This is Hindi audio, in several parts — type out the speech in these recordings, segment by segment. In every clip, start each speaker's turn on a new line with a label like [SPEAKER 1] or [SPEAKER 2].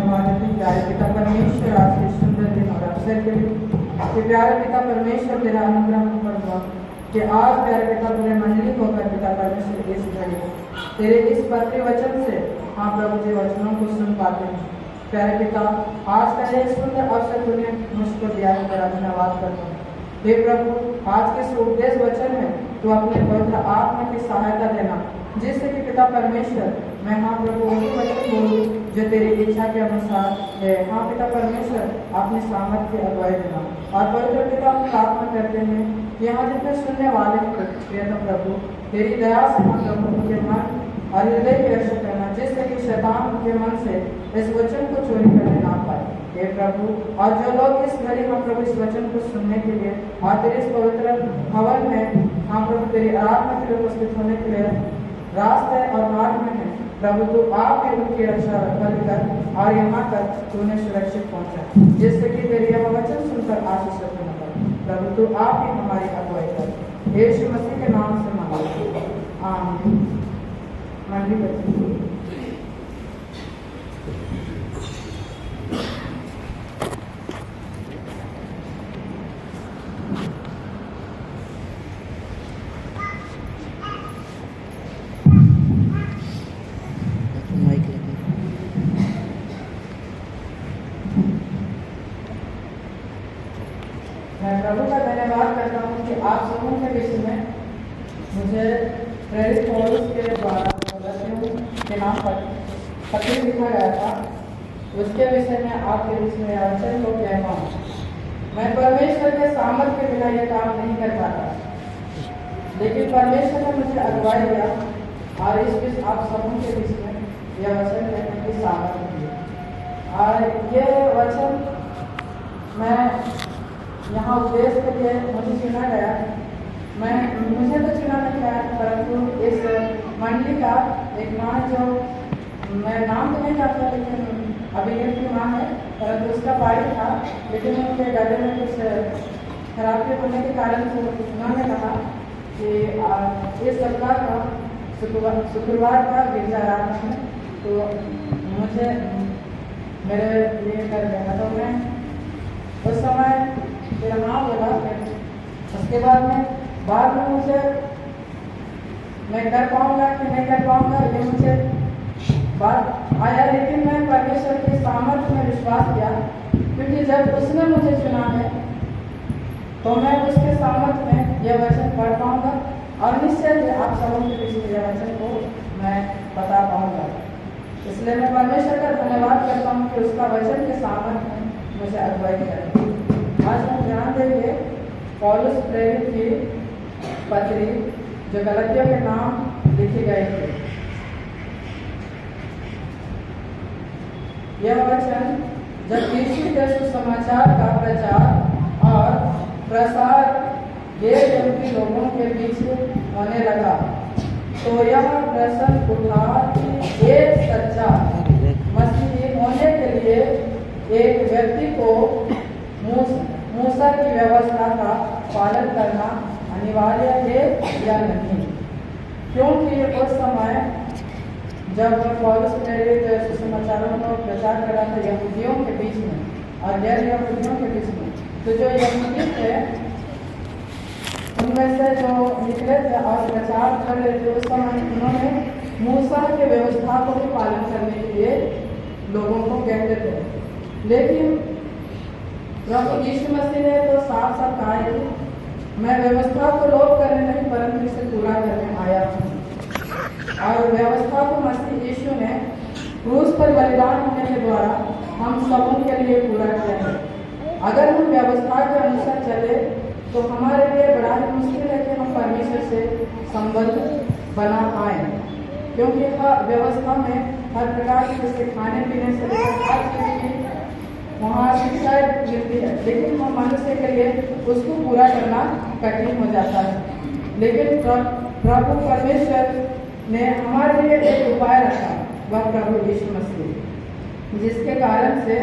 [SPEAKER 1] धन्यवाद देते प्यारे पिता परमेश्वर आज के सुंदर दिन और अवसर के लिए कि प्यारे पिता परमेश्वर तेरा अनुग्रह पर हुआ कि आज प्यारे पिता पूरे मंडली को कर पिता परमेश्वर इस घड़ी तेरे इस पवित्र वचन से हाँ प्रभु जी वचनों को सुन पाते हैं। प्यारे पिता आज का यह सुंदर अवसर तूने मुझको दिया है, तेरा धन्यवाद करता हूँ। हे प्रभु आज के इस उपदेश वचन में तू अपने पवित्र आत्मा की सहायता देना, जिससे कि पिता परमेश्वर मैं हाँ प्रभु वही वचन बोलूँ जो तेरी इच्छा के अनुसार है। हाँ पिता परमेश्वर अपने सामर्थ्य की अगुवाई देना और पवित्र पिता हम प्रार्थना करते हैं कि यहाँ जितने सुनने वाले प्रियतम प्रभु तेरी दया से हम प्रभु उनके मन और हृदय की रक्षा करना, जिससे कि शैतान के मन से इस वचन को चोरी करने ना पाए। हे प्रभु और जो लोग इस घड़ी हम प्रभु इस वचन को सुनने के लिए और तेरे इस पवित्र भवन में हम प्रभु तेरी आराधना के लिए उपस्थित होने के लिए रास्ते और मार्ग में है, प्रभु तू आप भी उनकी रक्षा कर और यहाँ तक तूने सुरक्षित पहुँचा, जिससे कि तेरी यह वचन सुनकर आशीष रखना पाए। प्रभु तू आप ही हमारी अगुवाई कर, यीशु मसीह के नाम से मांगते हैं, आमीन। मंडली बच्चे मैं प्रभु का धन्यवाद करता हूँ कि आप समूह के विषय में मुझे प्रेरित पौलुस के द्वारा के नाम पर पत्र लिखा गया था, उसके विषय में आपके बीच में वचन को कहता हूँ। मैं परमेश्वर के सामर्थ्य के बिना यह काम नहीं कर पाता, लेकिन परमेश्वर ने मुझे अगुवाई दिया और इस बीच आप समूह के बीच में यह वचन कहने की सामर्थ्य दी। और ये वचन मैं यहाँ उद्देश्य के लिए मुझे चुना गया, मुझे तो चुना नहीं गया, परंतु इस मंडली का एक माँ जो मैं नाम तो नहीं जानता, लेकिन अभिनेत की माँ है, परंतु उसका भाई था, लेकिन उनके गले में कुछ खराबी होने के कारण से उन्होंने कहा कि इस सप्ताह का शुक्रवार का गिरजा रात में तो मुझे मेरे लिए कर देना। तो मैं उस समय मेरा नाम बोला, उसके बाद में मुझे मैं कर पाऊंगा कि नहीं कर पाऊंगा ये मुझे बात आया, लेकिन मैं परमेश्वर के सामर्थ्य में विश्वास किया, क्योंकि जब उसने मुझे चुना है तो मैं उसके सामर्थ्य में यह वचन पढ़ पाऊंगा और निश्चय आप सबों के बीच में यह वचन को मैं बता पाऊंगा। इसलिए मैं परमेश्वर का धन्यवाद करता हूँ कि उसका वचन के सामर्थ्य में मुझे अगुवाई करे। आज हम ध्यान देंगे पौलुस प्रेरित की पत्री जो गलतियों के नाम लिखी गई थी। यह वचन जब यीशु के सुसमाचार का प्रचार और प्रसार गैर यहूदी लोगों के बीच होने लगा, तो यह प्रश्न उठा कि एक सच्चा मसीही होने के लिए एक व्यक्ति को मूसा की व्यवस्था का पालन करना अनिवार्य है या नहीं, क्योंकि उस समय जब पौलुस प्रेरित सुसमाचारों को प्रचार कर रहा था यहूदियों के बीच में और गैर यहूदियों के बीच में, तो जो यहूदी थे उनमें से जो निकले थे और प्रचार कर रहे थे, उस समय उन्होंने मूसा के व्यवस्था को भी पालन करने के लिए लोगों को कहते थे। लेकिन प्रभु यीशु मसीह ने तो साफ साफ कहा है कि मैं व्यवस्था को लोप करने नहीं परंतु इसे पूरा करने आया हूँ। और व्यवस्था को मसीह यीशु ने क्रूस पर बलिदान होने के द्वारा हम सबों के लिए पूरा किया है। अगर हम व्यवस्था के अनुसार चले तो हमारे लिए बड़ा ही मुश्किल है कि हम परमेश्वर से संबंध बना पाए, क्योंकि व्यवस्था में हर प्रकार के जैसे खाने पीने से हर चीज की वहाँ शिक्षा मिलती है, लेकिन हम मनुष्य के लिए उसको पूरा करना कठिन हो जाता है। लेकिन प्रभु परमेश्वर ने हमारे लिए एक उपाय रखा, वह प्रभु यीशु मसीह, जिसके कारण से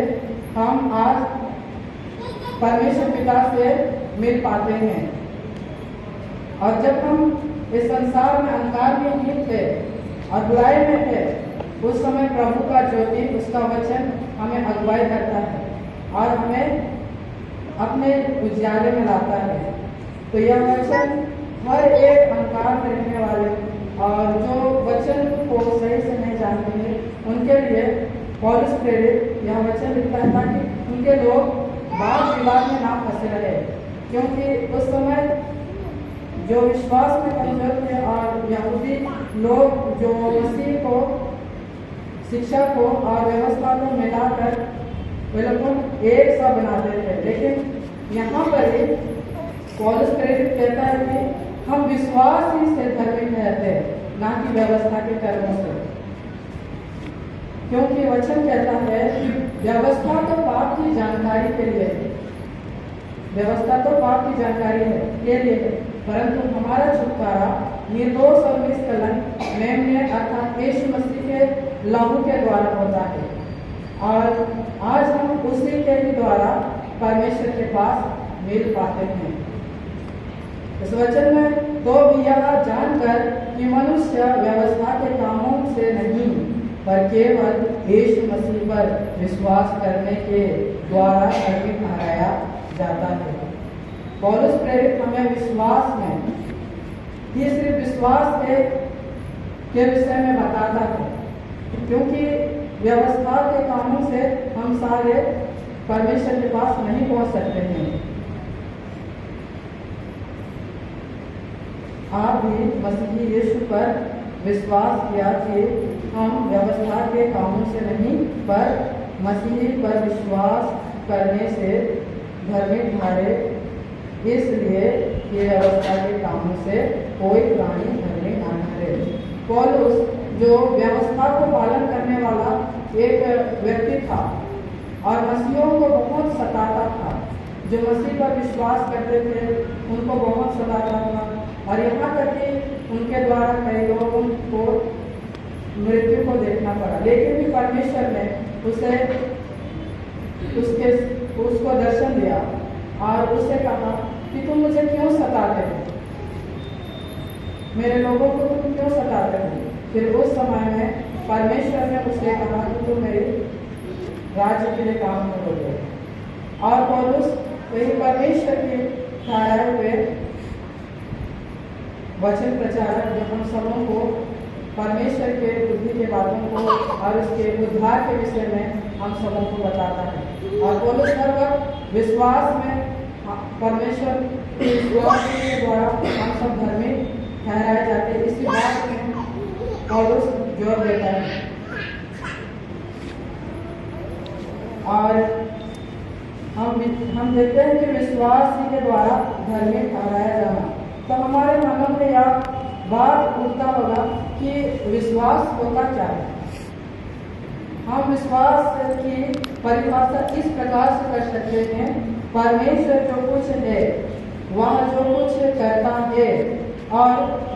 [SPEAKER 1] हम आज परमेश्वर पिता से मिल पाते हैं। और जब हम इस संसार में अंधकार में थे और बुराई में थे, उस समय प्रभु का ज्योति, उसका वचन हमें अगुवाई करता है और हमें अपने उजाले में लाता है। तो यह वचन हर एक अंधकार में रहने वाले और जो वचन को सही से नहीं जानते हैं उनके लिए पौलुस प्रेरित यह वचन लिखता है ताकि उनके लोग वाद विवाद में ना फंसे रहे, क्योंकि उस समय जो विश्वास में कमजोर थे और यहूदी लोग जो मसीह को, शिक्षा को और व्यवस्था को मिलाकर वे लोग एक सा बनाते थे। लेकिन यहाँ पर ही पौलुस प्रेरित कहता है कि हम विश्वास ही से धर्मी ठहरते हैं, ना कि व्यवस्था के कर्मों से, क्योंकि वचन कहता है कि व्यवस्था तो पाप की जानकारी के लिए है, व्यवस्था तो पाप की जानकारी है के लिए है, परंतु हमारा छुटकारा निर्दोष और निष्कलंक मेमने अर्थात यीशु मसीह के लहू के द्वारा होता है और आज हम उसी के ही द्वारा परमेश्वर के पास मिल पाते हैं। इस वचन में तो भी यह जानकर कि मनुष्य व्यवस्था के कामों से नहीं पर केवल यीशु मसीह पर विश्वास करने के द्वारा धर्मी ठहराया जाता है। पौलुस प्रेरित हमें विश्वास में ही सिर्फ विश्वास के विषय में बताता है, क्योंकि व्यवस्था के कामों से हम सारे परमेश्वर के पास नहीं पहुंच सकते हैं। आप भी मसीही यीशु पर विश्वास किया कि हम व्यवस्था के कामों से नहीं पर मसीही पर विश्वास करने से धर्मी ठहरे, इसलिए ये व्यवस्था के कामों से कोई प्राणी धर्मी ना ठहरे। पौलुस जो व्यवस्था को पालन करने वाला एक व्यक्ति था और मसीहों को बहुत सताता था, जो मसीह पर विश्वास करते थे उनको बहुत सताता था और यहाँ तक कि उनके द्वारा कई लोगों को मृत्यु को देखना पड़ा। लेकिन भी परमेश्वर ने उसको दर्शन दिया और उससे कहा कि तुम मुझे क्यों सताते हो, मेरे लोगों को तुम क्यों सताते हो। फिर उस समय में परमेश्वर ने उससे कहा कि तुम मेरे राज्य के लिए काम करोगे और पौलुस वही परमेश्वर के ठहराए हुए वचन प्रचारक जो हम सबों को परमेश्वर के बुद्धि के बातों को और उसके उद्धार के विषय में हम सबों को बताता है। और पौलुस हर वक्त विश्वास में परमेश्वर के विश्वास के द्वारा हम सब धर्मी ठहराए जाते हैं, इसी बात में पौलुस जोर देता है। और हम देखते हैं कि विश्वास ही के द्वारा धर्मी ठहराया जाना। तो हमारे मनों में यह बात उठता होगा कि विश्वास होता क्या है। हम विश्वास की परिभाषा इस प्रकार से कर सकते हैं, परमेश्वर जो कुछ है वह जो कुछ करता है और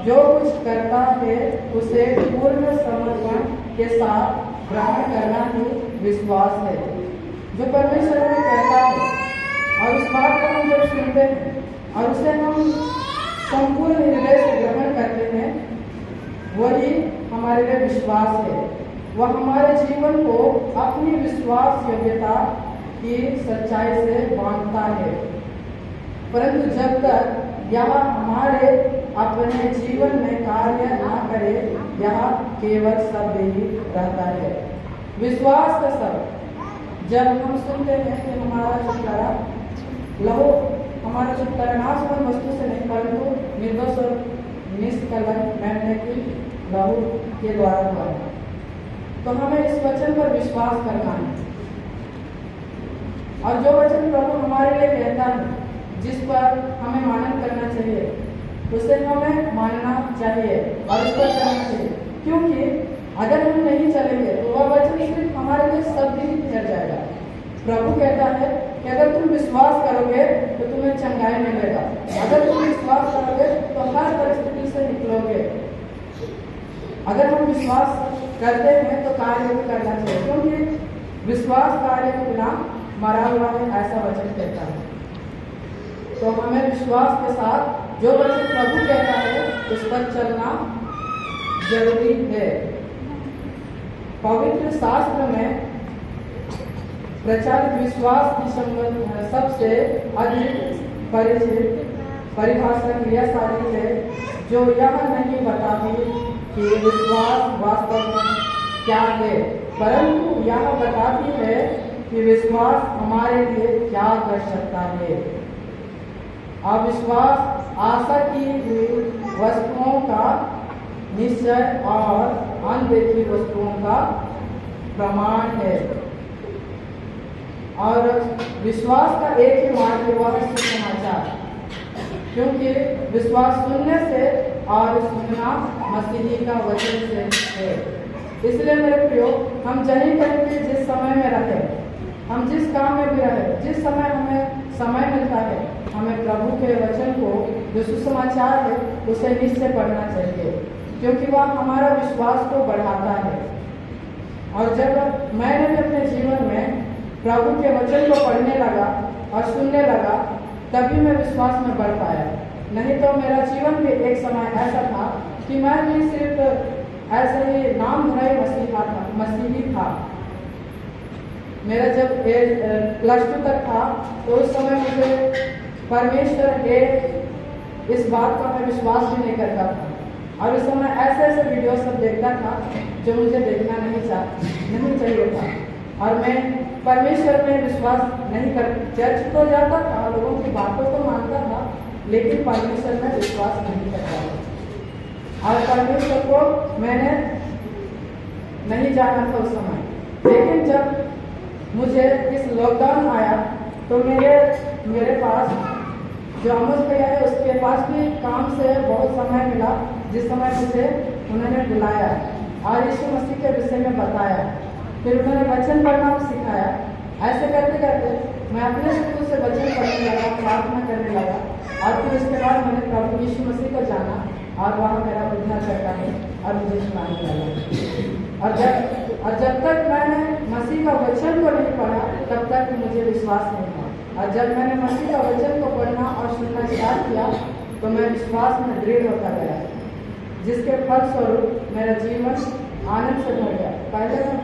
[SPEAKER 1] जो कुछ करता है उसे पूर्ण समर्पण के साथ ग्रहण करना ही विश्वास है। जो परमेश्वर में कहता है और उस बात को हम जब सुनते हैं और उसे हम संपूर्ण हृदय से ग्रहण करते हैं, वही हमारे लिए विश्वास है। वह हमारे जीवन को अपनी विश्वास योग्यता की सच्चाई से बांधता है। परंतु जब तक यह हमारे अपने जीवन में कार्य ना करे, यह केवल शब्द ही रहता है। विश्वास का शब्द जब हम सुनते हैं कि हमारा छुटकारा लहू, हमारा छुटकारा नाशवान वस्तु से नहीं परंतु निर्दोष और निष्कलंक मेमने की लहू के द्वारा हुआ है, तो हमें इस वचन पर विश्वास करना है। और जो वचन प्रभु हमारे लिए कहता है, जिस पर हमें मानन करना चाहिए, उसे हमें मानना चाहिए और उस पर चलना चाहिए। क्योंकि अगर हम नहीं चलेंगे तो वह वचन सिर्फ हमारे लिए शब्द ही ठहर जाएगा। प्रभु कहता है कि अगर तुम विश्वास करोगे तो तुम्हें चंगाई मिलेगा, अगर तुम विश्वास करोगे तो हर परिस्थिति से निकलोगे। अगर हम विश्वास करते हैं तो कार्य भी करना चाहिए, क्योंकि विश्वास कार्य के बिना मरा हुआ है, ऐसा वचन कहता है। तो हमें विश्वास के साथ जो वचन प्रभु कहता है उस पर चलना जरूरी है। पवित्र शास्त्र में प्रचलित विश्वास की सबसे अधिक परिभाषा क्रियाशाली है, जो यह नहीं बताती कि विश्वास वास्तव में क्या है, परंतु यह बताती है कि विश्वास हमारे लिए क्या कर सकता है। अविश्वास आशा की हुई वस्तुओं का निश्चय और अनदेखी वस्तुओं का प्रमाण है। और विश्वास का एक ही मार्ग है, वह सुसमाचार, क्योंकि विश्वास सुनने से और सुनना मसीही का वचन से है। इसलिए मेरे प्रियो, हम कहीं भी जिस समय में रहे, हम जिस काम में भी रहे, जिस समय हमें समय मिलता है, हमें प्रभु के वचन को जो सुसमाचार है उसे निश्चय पढ़ना चाहिए, क्योंकि वह हमारा विश्वास को बढ़ाता है। और जब मैंने भी अपने जीवन में प्रभु के वचन को पढ़ने लगा और सुनने लगा, तभी मैं विश्वास में बढ़ पाया। नहीं तो मेरा जीवन भी एक समय ऐसा था कि मैं भी सिर्फ ऐसे ही नामधराई मसीही था। मेरा जब +2 तक था, तो उस समय मुझे परमेश्वर के इस बात का मैं विश्वास भी नहीं करता था, और उस समय ऐसे ऐसे वीडियो सब देखता था जो मुझे देखना नहीं चाहिए था। और मैं परमेश्वर में विश्वास नहीं कर, चर्च तो जाता था, लोगों की बातों को मानता था, लेकिन परमेश्वर में विश्वास नहीं करता था। और परमेश्वर को मैंने नहीं जाना था उस समय। लेकिन जब मुझे इस लॉकडाउन आया, तो मेरे पास जो अमोस भैया है, उसके पास भी काम से बहुत समय मिला, जिस समय मुझे उन्होंने बुलाया और यीशु मसीह के विषय में बताया। फिर उन्होंने वचन पढ़ना सिखाया। ऐसे करते करते मैं अपने स्कूल से वचन पढ़ने लगा, प्रार्थना करने लगा, और फिर उसके बाद मैंने प्रभु यीशु मसीह को जाना, और वहाँ मेरा उद्धार करता है और मुझे सुनाने लगा। और जब तक मैंने मसीह का वचन को नहीं पढ़ा, तब तक मुझे विश्वास नहीं था। और जब मैंने मसीह का वचन को पढ़ना और सुनना स्टार्ट किया, तो मैं विश्वास में दृढ़ होता गया, जिसके फलस्वरूप मेरा जीवन आनंद से भर गया। पहले मैं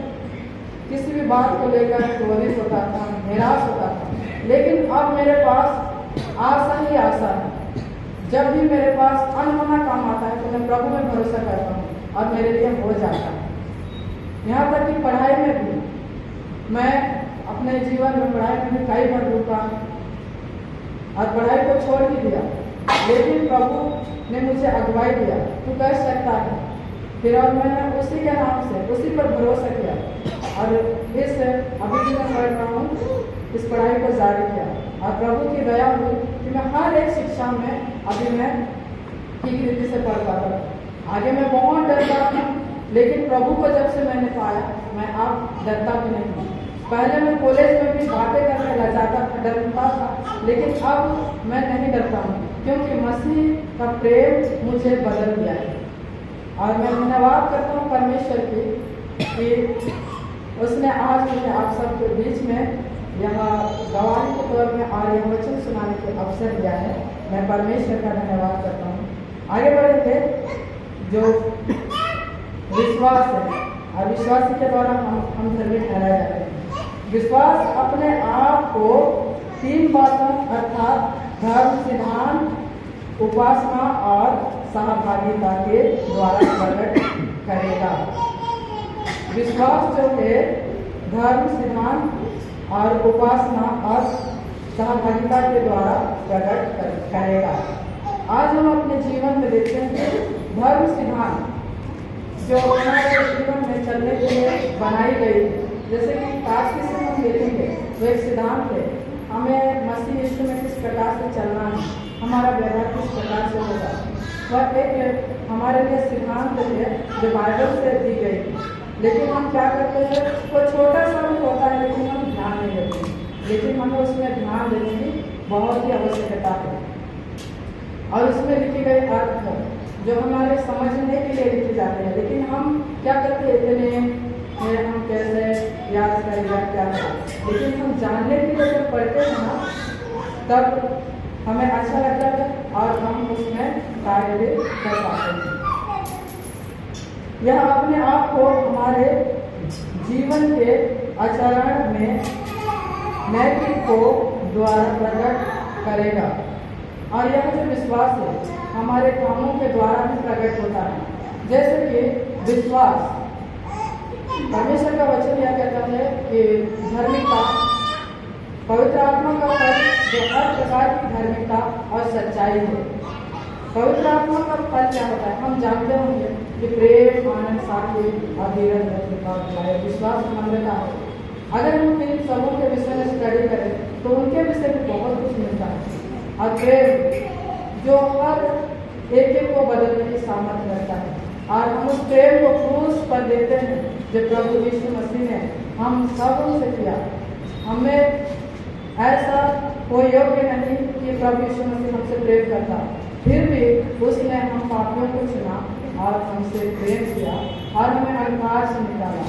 [SPEAKER 1] किसी भी बात को लेकर क्रोधित होता था, निराश होता था, लेकिन अब मेरे पास आशा ही आशा है। जब भी मेरे पास अनहोना काम आता है, तो मैं प्रभु में भरोसा करता हूँ और मेरे लिए हो जाता है। यहाँ तक कि पढ़ाई में भी मैं अपने जीवन में पढ़ाई में भी कई बार रुका और पढ़ाई को छोड़ ही दिया, लेकिन प्रभु ने मुझे अगुवाई दिया, तू कर सकता है। फिर और मैंने उसी के नाम से उसी पर भरोसा किया, और अभी भी मैं पढ़ रहा हूँ, इस पढ़ाई को जारी किया, और प्रभु की दया हुई कि मैं हर एक शिक्षा में अभी मैं ठीक रीति से पढ़ पाता हूँ। आगे मैं बहुत डरता था, लेकिन प्रभु को जब से मैंने पाया, मैं अब डरता भी नहीं हूँ। पहले मैं कॉलेज में भी बातें करने लग जाता था, डरता था, लेकिन अब मैं नहीं डरता हूँ, क्योंकि मसीह का प्रेम मुझे बदल दिया है। और मैं धन्यवाद करता हूँ परमेश्वर की कि उसने आज मुझे आप सबके बीच में यहाँ गवाही के तौर में और यह वचन सुनाने के अवसर दिया है। मैं परमेश्वर का धन्यवाद करता हूँ। आगे बढ़ेंगे। जो विश्वास है, और विश्वास के द्वारा हम धर्मी ठहराए जाते हैं। विश्वास अपने आप को 3 बातों अर्थात धर्म, सिद्धांत, उपासना और सहभागिता के द्वारा प्रकट करेगा। विश्वास जो है धर्म, सिद्धांत और उपासना और सहभागिता के द्वारा प्रकट करेगा। आज हम अपने जीवन में देखते हैं धर्म सिद्धांत जो हमारे जीवन में चलने के लिए बनाई गई है। जैसे कि आज के समय हम देखेंगे, वो एक सिद्धांत है, हमें मसीह यीशु में किस प्रकार से चलना है, हमारा व्यवहार किस प्रकार से होगा। वह एक हमारे लिए सिद्धांत है जो बाइबल से दी गई है। लेकिन हम क्या करते हैं, वो छोटा सा भी होता है, लेकिन हम ध्यान नहीं देते। लेकिन हमें उसमें ध्यान देने की बहुत ही आवश्यकता है। और उसमें लिखी गई अर्थ जो हमारे समझने के लिए लिखे जाते हैं, लेकिन हम क्या करते हैं, इतने हम कैसे याद करेगा क्या है। लेकिन हम जानने के लिए जब पढ़ते हैं ना, तब हमें अच्छा लगता है और हम उसमें कार्य भी कर पाते हैं। यह अपने आप को हमारे जीवन के आचरण में नैतिक को द्वारा प्रकट करेगा। और यह जो विश्वास है हमारे कामों के द्वारा भी प्रकट होता है। जैसे कि विश्वास, परमेश्वर का वचन यह कहता है कि धार्मिकता, पवित्र आत्मा का फल जो हर प्रकार की धार्मिकता और सच्चाई है। पवित्र आत्मा का फल क्या होता है? हम जानते होंगे कि प्रेम, आनंद, शांति और धीरज, विश्वास, नम्रता है। अगर हम इन सबों के विषय में स्टडी करें तो उनके विषय में बहुत कुछ मिलता है। और प्रेम जो हर एक को बदलने की सामर्थ्य रखता है, और हम उस प्रेम को क्रूस पर देते हैं जो प्रभु यीशु मसीह ने हम सबों से किया। हमें ऐसा कोई योग्य नहीं कि प्रभु यीशु मसीह हमसे प्रेम करता, फिर भी उसने हम पापियों को चुना और हमसे प्रेम किया और हमें अंधकार से निकाला।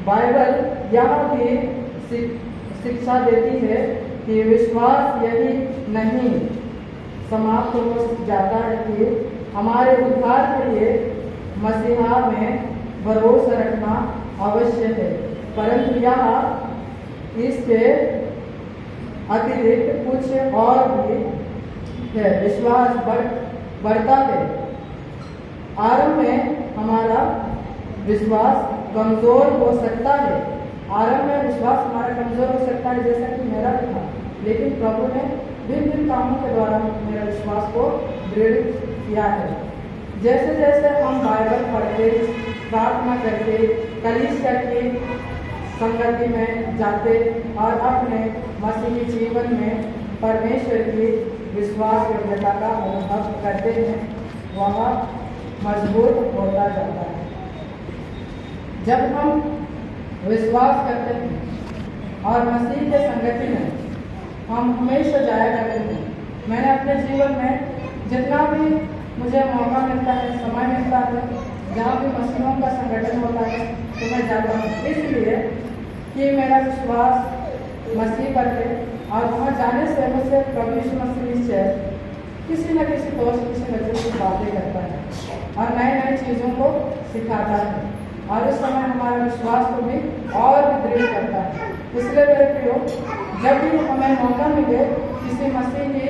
[SPEAKER 1] बाइबल यह भी शिक्षा देती है कि विश्वास यही नहीं समाप्त हो जाता है कि हमारे उद्धार के लिए मसीहा में भरोसा रखना अवश्य है, परंतु यह इसके अतिरिक्त कुछ और भी है। विश्वास बढ़ता है। आरंभ में हमारा विश्वास कमजोर हो सकता है। आरंभ में विश्वास हमारा कमजोर हो सकता है, जैसा कि मेरा भी था, लेकिन प्रभु ने भिन्न भिन्न कामों के द्वारा मेरे विश्वास को दृढ़ किया है। जैसे जैसे हम बाइबल पढ़ते, प्रार्थना करते, कलीसिया की संगति में जाते और अपने मसीही जीवन में परमेश्वर की विश्वास योग्यता का अनुभव करते हैं, वह मजबूत होता जाता है। जब हम विश्वास करते हैं और मसीह के संगति में हम हमेशा जाया करते हैं। मैंने अपने जीवन में जितना भी मुझे मौका मिलता है, समय मिलता है, जहाँ भी मसीहों का संगठन होता है तो मैं जाता हूँ, इसलिए कि मेरा विश्वास मसीह पर है। और वहाँ जाने से मुझसे प्रभु यीशु मसीह से किसी न किसी दोस्त किसी न किसी बातें करता है और नई नई चीज़ों को सिखाता है, और उस समय हमारा विश्वास को भी और भी दृढ़ करता है। इसलिए मेरे प्रियो, जब भी हमें मौका मिले किसी मसीह की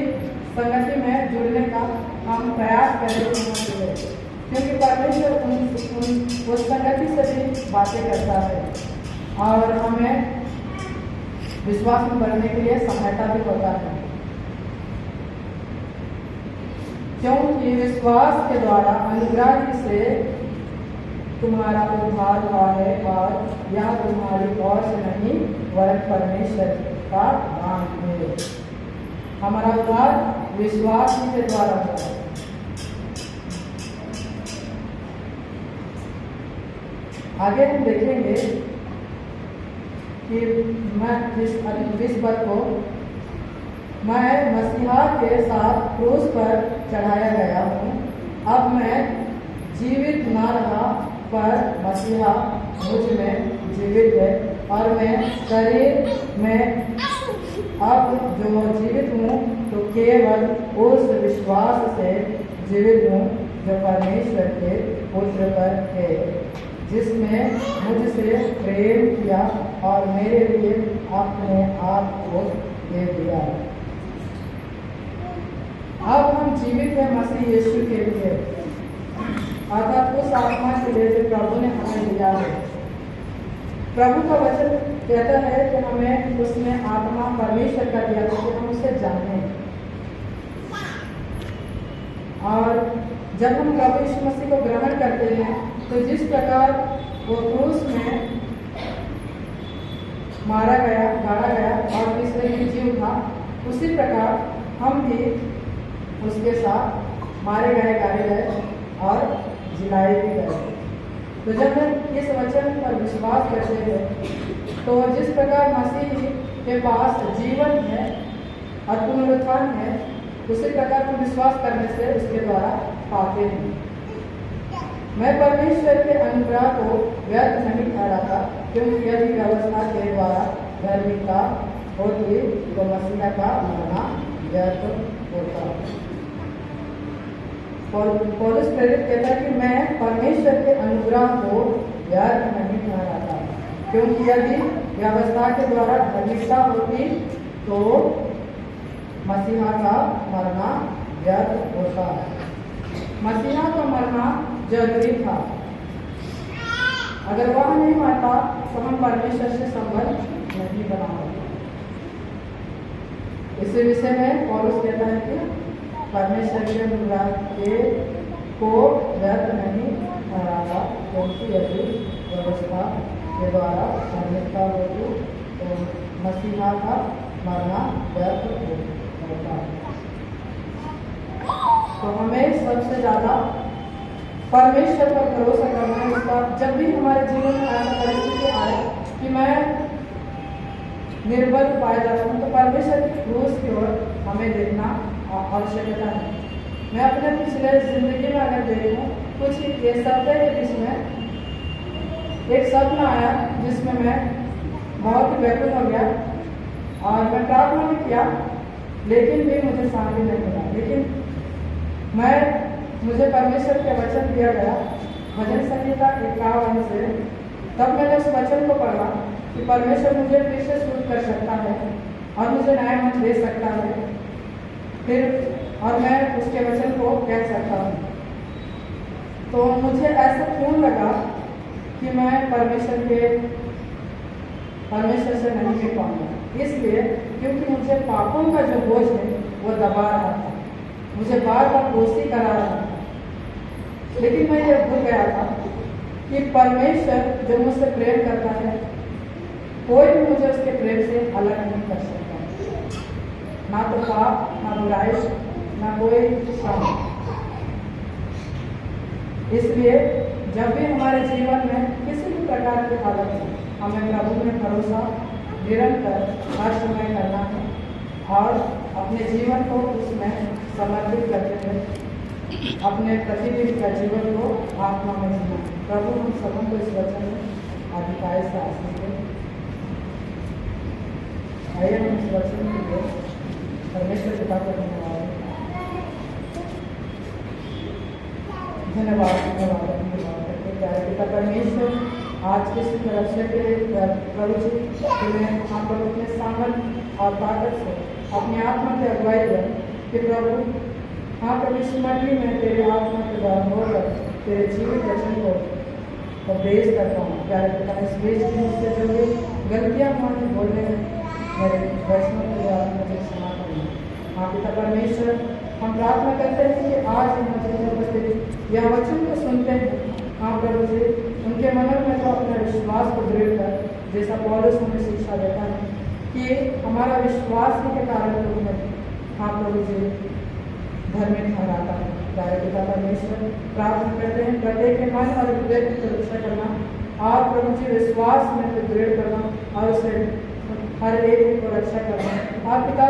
[SPEAKER 1] संगति में जुड़ने का, हम प्रयास करें, क्योंकि परमेश्वर उस संगति से भी बातें करता है और हमें विश्वास में बढ़ने के लिए सहायता भी होता है। क्योंकि विश्वास के द्वारा अनुग्रह से तुम्हारा उद्धार हुआ है, और यह तुम्हारी ओर से नहीं वरन परमेश्वर का दान है। हमारा उद्धार विश्वास ही के द्वारा हुआ है। आगे हम देखेंगे कि मैं इस पद को मैं मसीहा के साथ क्रूस पर चढ़ाया गया हूँ। अब मैं जीवित ना रहा, पर मसीहा मुझ में जीवित है, और मैं शरीर में अब जो जीवित हूँ तो केवल उस विश्वास से जीवित हूँ जो परमेश्वर के पुत्र पर है, जिसने मुझसे प्रेम किया और मेरे लिए अपने आप को दे दिया। अब हम जीवित हैं मसीह यीशु के लिए, अर्थात उस आत्मा के लिए जो प्रभु ने हमें दिया है। प्रभु का वचन कहता है कि हमें उसने आत्मा परमेश्वर का दिया कि हम उसे जाने। और जब हम प्रभु यीशु मसीह को ग्रहण करते हैं तो जिस प्रकार वो क्रूस में मारा गया, गाड़ा गया और तीसरे दिन जी उठा, उसी प्रकार हम भी उसके साथ मारे गए, गाड़े गए और जिलाए भी गए। तो जब हम इस वचन पर विश्वास करते हैं तो जिस प्रकार मसीह के पास जीवन है और पुनरुत्थान है, उसी प्रकार हम विश्वास करने से उसके द्वारा पाते हैं। मैं परमेश्वर के अनुग्रह को व्यर्थ नहीं ठहराता, क्योंकि यदि व्यवस्था के द्वारा धार्मिकता होती तो मसीह का मरना व्यर्थ होता। पौलुस प्रेरित कहता है कि मैं परमेश्वर के अनुग्रह को व्यर्थ नहीं ठहराता, क्योंकि यदि व्यवस्था के द्वारा धार्मिकता होती तो मसीहा का मरना व्यर्थ होता। मसीहा का मरना जरूरी था। अगर वह नहीं मरता तो हम परमेश्वर से संबंध नहीं बना पाते। इसी विषय में पौलुस कहता है कि परमेश्वर के अनुग्रह को व्यर्थ नहीं ठहराता, क्योंकि यदि व्यवस्था के द्वारा धार्मिकता होती तो मसीहा का मरना व्यर्थ होता। तो हमें सबसे ज़्यादा परमेश्वर पर भरोसा करना है। उसका जब भी हमारे जीवन में ऐसा परिस्थिति आए कि मैं निर्बल पाया जाता हूँ, तो परमेश्वर की क्रूस की ओर हमें देखना आवश्यकता है। मैं अपने पिछले जिंदगी में अगर देखूँ, कुछ ये सप्ताह के बीच में एक सपना आया जिसमें मैं बहुत ही व्याकुल हो गया और मैं प्रार्थना भी किया, लेकिन भी मुझे शांति नहीं मिला। लेकिन मुझे परमेश्वर के वचन दिया गया भजन संहिता 51 से। तब मैंने उस वचन को पढ़ा कि परमेश्वर मुझे फिर से शुद्ध कर सकता है और मुझे नया मन दे सकता है फिर, और मैं उसके वचन को कह सकता हूँ। तो मुझे ऐसा क्यों लगा कि मैं परमेश्वर से नहीं मिल पाऊंगा, इसलिए क्योंकि मुझे पापों का जो बोझ है वो दबा रहा था, मुझे बार बार दोषी करा रहा था। लेकिन मैं ये भूल गया था कि परमेश्वर जो मुझसे प्रेम करता है, कोई भी मुझे उसके प्रेम से अलग नहीं कर सकता। ना तो पाप, ना बुराई, ना कोई श्रम। इसलिए जब भी हमारे जीवन में किसी भी प्रकार की हालत है, हमें प्रभु में भरोसा निरंतर हर समय करना है और अपने जीवन को उसमें समर्पित करते हुए अपने प्रतिदिन का जीवन को आत्मा में जीना। प्रभु हम सबों को इस वचन में अधिकार से आशीष दें। आइए हम इस वचन के लिए परमेश्वर पिता को धन्यवाद करते प्यारे पिता परमेश्वर, आज के इस रक्षा के लिए प्रभु जी तुम्हें हम प्रभु अपने सामर्थ और ताकत से अपनी आत्मा की अगुवाई कर कि प्रभु हाँ प्रभु इस मंडली में तेरे आत्मा के द्वारा होकर तेरे जीवित वचन को उपदेश करता हूँ। प्यारे पिता इस बीच में मुझसे जो भी गलतियाँ हमारे बोलने मेरे वचनों के द्वारा मुझे क्षमा करना। हाँ पिता परमेश्वर, हम प्रार्थना करते हैं कि आज हम मुझे उपस्थित यह वचन को सुनते हैं, हाँ प्रभु जी उनके मन में तो अपने विश्वास को दृढ़ कर, जैसा पौलुस हमें शिक्षा देता है कि हमारा विश्वास ही के कारण प्रभु है, हाँ प्रभु जी धर्मी ठहराता है। प्यारे पिता परमेश्वर, प्रार्थना करते हैं प्रत्येक के मन और हृदय की सुरक्षा करना और प्रभु जी विश्वास में दृढ़ करना और उसे हर एक को रक्षा करना। और पिता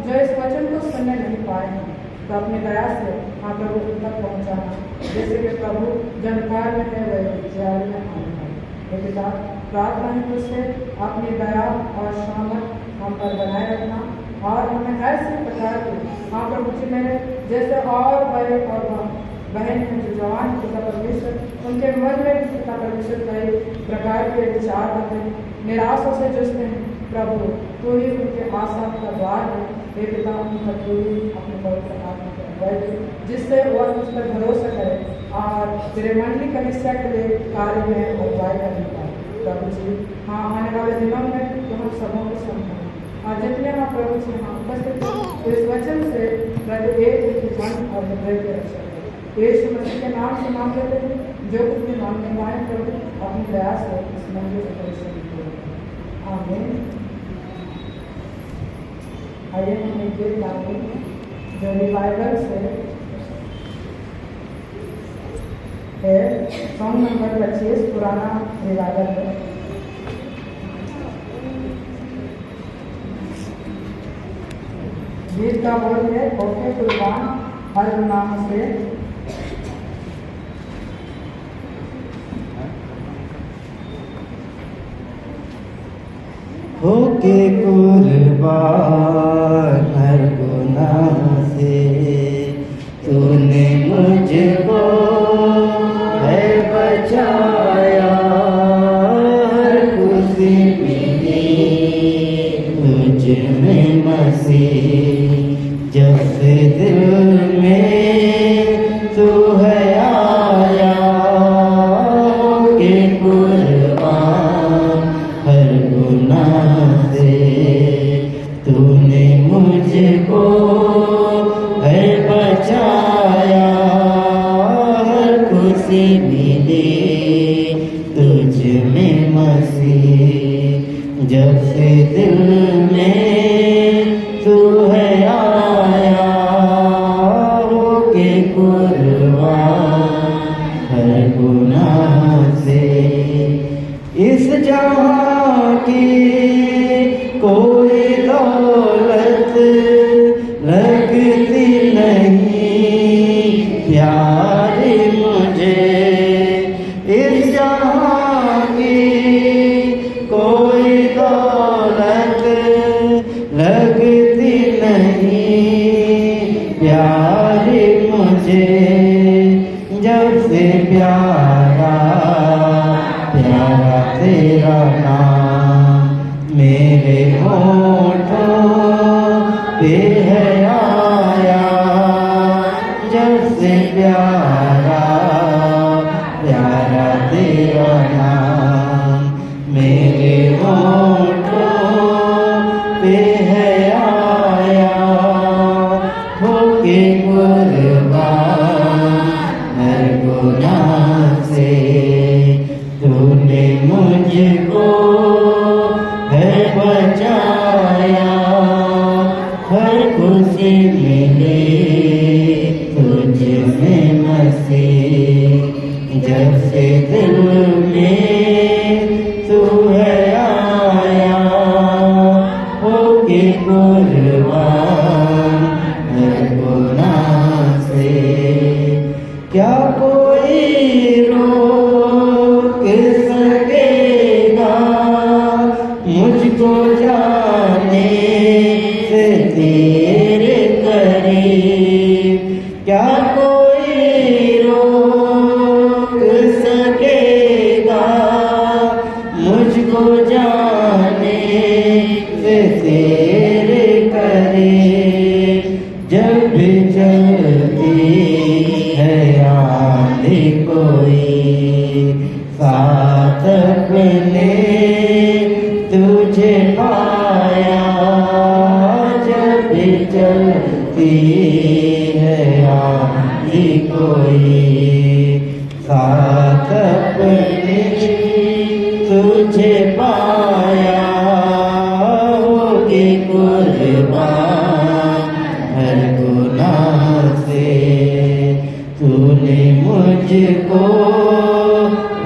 [SPEAKER 1] जो इस वचन को सुनने नहीं पाए हैं, तो अपनी दया से हाँ प्रभु उन तक पहुँचाना, जैसे कि प्रभु जनकार में है वही जारी में आना है। ये पिता प्रार्थना है तुझसे अपनी दया और सामर्थ हम पर बनाए रखना और हमें ऐसे प्रकार के हाँ प्रभु जी मेरे जैसे और बड़े और बहन हैं जो जवान पिता परमेश्वर, उनके मन में पिता परमेश्वर कई प्रकार के विचार होते हैं, निराशा से जूझते हैं। प्रभु तू ही उनके आशा का द्वार है। हे पिता उनका तू ही अपने पवित्र आत्मा को अगुवाई दे, जिससे वह उस पर भरोसा करे और तेरे मंडली कलीसिया के लिए कार्य में अगुवाई करने पाए। प्रभु जी हाँ आने वाले दिनों में तो हम सबों को समझाएं और जितने हाँ प्रभु जी हाँ उपस्थित तो इस वचन से प्रत्येक एक मन और हृदय की रक्षा करें। यीशु मसीह के नाम से मांग लेते हैं, जो कुछ भी मांगने पाए प्रभु अपनी दया से इस मंदिर को परिश्रम करें। आमीन। आइए हम एक गीत गाएंगे जो रिवाइवल से है, सॉन्ग नंबर 25 पुराना रिवाइवल है। गीत का बोल है होके कुर्बान हर गुनाह से।
[SPEAKER 2] होके कुर्बान हर गुनाह से, तूने मुझे मिली तुझ में मसीह, जब से दिल में तू है आया, होके कुर्बान हर गुनाह से। इस जहाँ की कोई दौलत लगती नहीं प्यारी मुझे, इस जहाँ की कोई दौलत लगती नहीं प्यारी मुझे, जब से प्यारा प्यारा तेरा नाम मेरे होठों पे है आया, जब से प्यारा प्यारा तेरा नाम मेरे होठों पे है आया, होके कुर्बान हर गुनाह से। तूने मुझको है बचाया, हर खुशी मिली तुझ में मसीह, जब से दिल में तू है आया, होके कुर्बान हर गुनाह से। क्या कोई रोक सकेगा मुझको जाने से तेरे करीब, क्या कोई रोक सकेगा मुझको जाने से तेरे करीब, जब भी चलती है आंधी कोई साथ अपने तुझे पाया, जब भी चलती है आंधी कोई साथ अपने तुझे पाया, होके कुर्बान हर गुनाह से। तूने मुझको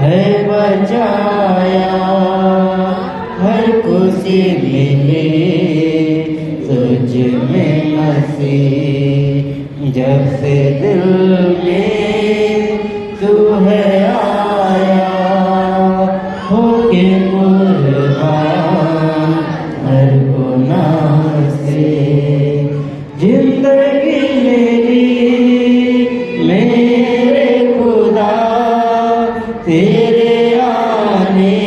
[SPEAKER 2] है बचाया, हर खुशी मिली तुझ में मसीह, जब से दिल में तू है आया, होके कुर्बान हर गुनाह से। जिंदगी मेरे खुदा तेरे आने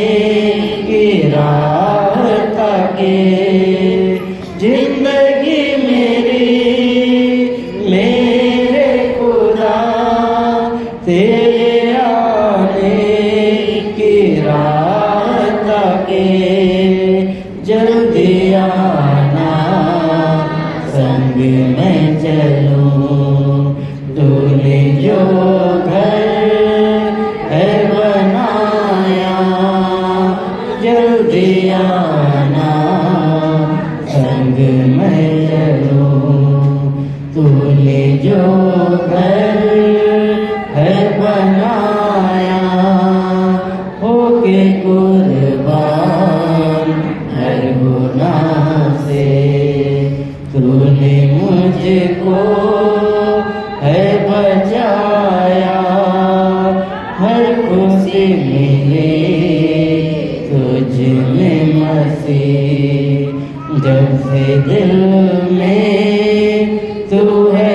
[SPEAKER 2] की राह ताके, जिंदगी मेरे खुदा तेरे आने की राह ताके, जल्दी आना संग में चलूं, तूने जो घर है बनाया, जल्दी आना संग में चलूं, तूने जो घर है बनाया, होके कुर्बान हर गुनाह से। तूने मुझको है बचाया, हर खुशी मिली तुझ में मसीह, जब से दिल में तू है